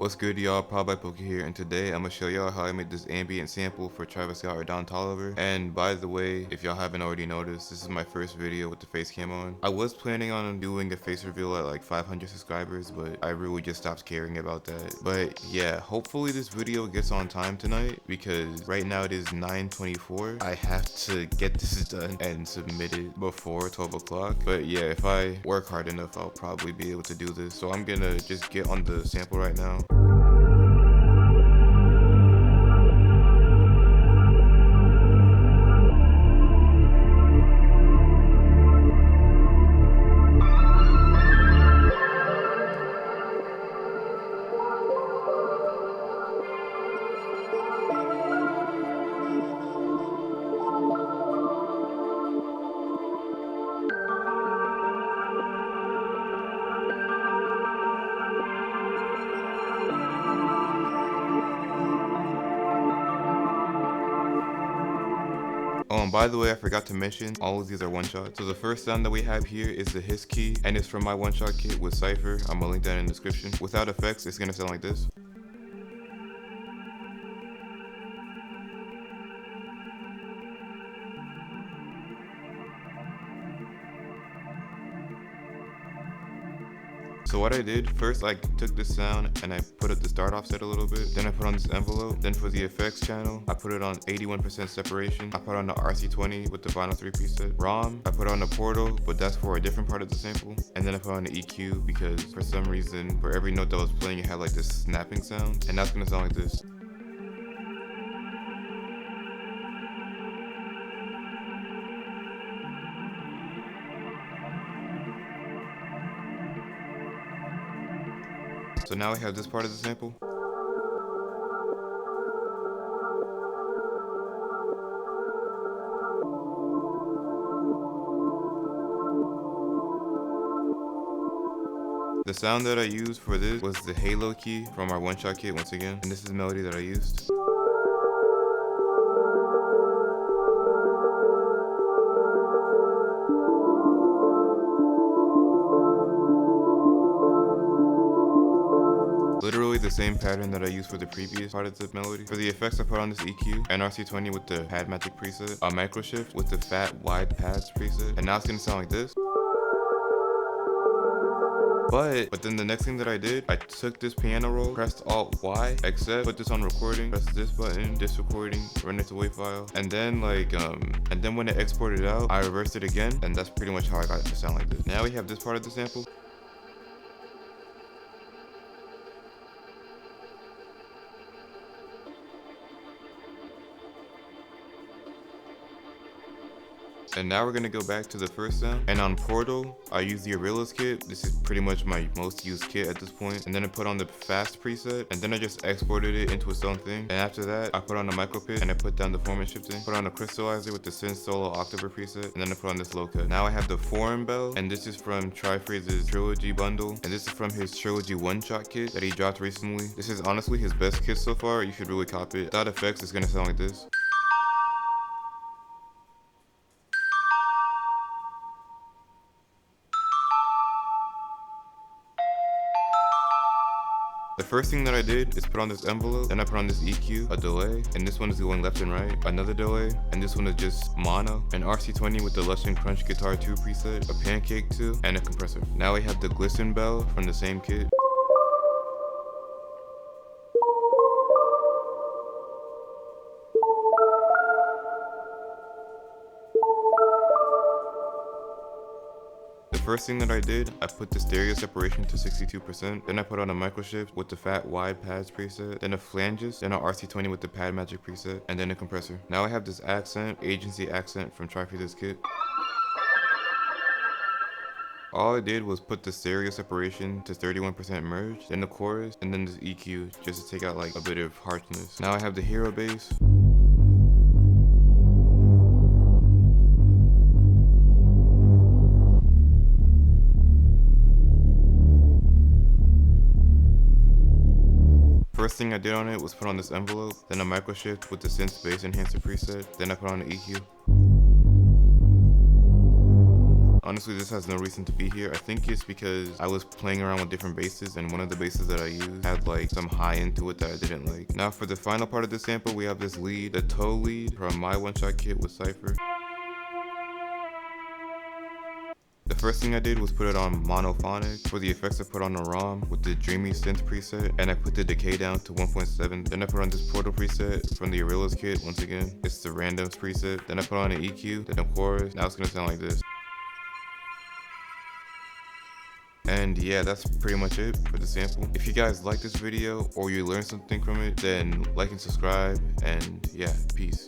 What's good, y'all? Polka here, and today I'm gonna show y'all how I made this ambient sample for Trifreeze or toliver. And by the way, if y'all haven't already noticed, this is my first video with the face cam on. I was planning on doing a face reveal at like 500 subscribers, but I really just stopped caring about that. But yeah, hopefully this video gets on time tonight because right now it is 9:24. I have to get this done and submit it before 12 o'clock. But yeah, if I work hard enough, I'll probably be able to do this. So I'm gonna just get on the sample right now. Oh, and by the way, I forgot to mention, all of these are one-shots. So the first sound that we have here is the hiss key, and it's from my one-shot kit with Cypher. I'm gonna link that in the description. Without effects, it's gonna sound like this. So what I did, first I took this sound and I put up the start offset a little bit. Then I put on this envelope. Then for the effects channel, I put it on 81% separation. I put on the RC20 with the vinyl 3 preset. ROM, I put on the portal, but that's for a different part of the sample. And then I put on the EQ because for some reason, for every note that was playing, it had like this snapping sound. And that's gonna sound like this. So now we have this part of the sample. The sound that I used for this was the halo key from our one-shot kit once again, and this is the melody that I used. Literally the same pattern that I used for the previous part of the melody. For the effects, I put on this EQ, an RC20 with the pad magic preset, a micro shift with the fat wide pads preset, and now it's gonna sound like this. But then the next thing that I did, I took this piano roll, pressed Alt Y, except put this on recording, press this button, this recording, run it to WAV file, and then and then when it exported out, I reversed it again, and that's pretty much how I got it to sound like this. Now we have this part of the sample. And now we're gonna go back to the first sound. And on Portal, I use the Pvlace kit. This is pretty much my most used kit at this point. And then I put on the fast preset, and then I just exported it into its own thing. And after that, I put on the micro pit, and I put down the format shifting. Put on a crystallizer with the synth solo octaver preset, and then I put on this low cut. Now I have the foreign bell, and this is from Trifreeze's trilogy bundle, and this is from his trilogy one-shot kit that he dropped recently. This is honestly his best kit so far. You should really cop it. Without effects, it's gonna sound like this. The first thing that I did is put on this envelope, then I put on this EQ, a delay, and this one is going left and right, another delay, and this one is just mono, an RC20 with the Lush and Crunch Guitar 2 preset, a Pancake 2, and a compressor. Now we have the Glisten bell from the same kit. First thing that I did, I put the stereo separation to 62%, then I put on a micro shift with the fat wide pads preset, then a flanges, then a RC20 with the pad magic preset, and then a compressor. Now I have this accent, agency accent from Trifreeze's kit. All I did was put the stereo separation to 31% merge, then the chorus, and then this EQ just to take out like a bit of harshness. Now I have the hero bass. First thing I did on it was put on this envelope, then a micro shift with the synth bass enhancer preset, then I put on the EQ. Honestly, this has no reason to be here. I think it's because I was playing around with different basses, and one of the basses that I used had like some high end to it that I didn't like. Now for the final part of the sample, we have this lead, the toe lead from my one-shot kit with Cypher. The first thing I did was put it on monophonic. For the effects, I put on a ROM with the Dreamy Synth preset, and I put the decay down to 1.7. Then I put on this Portal preset from the Aurelius kit. Once again, it's the randoms preset. Then I put on an EQ, then a chorus. Now it's gonna sound like this. And yeah, that's pretty much it for the sample. If you guys like this video or you learned something from it, then like and subscribe, and yeah, peace.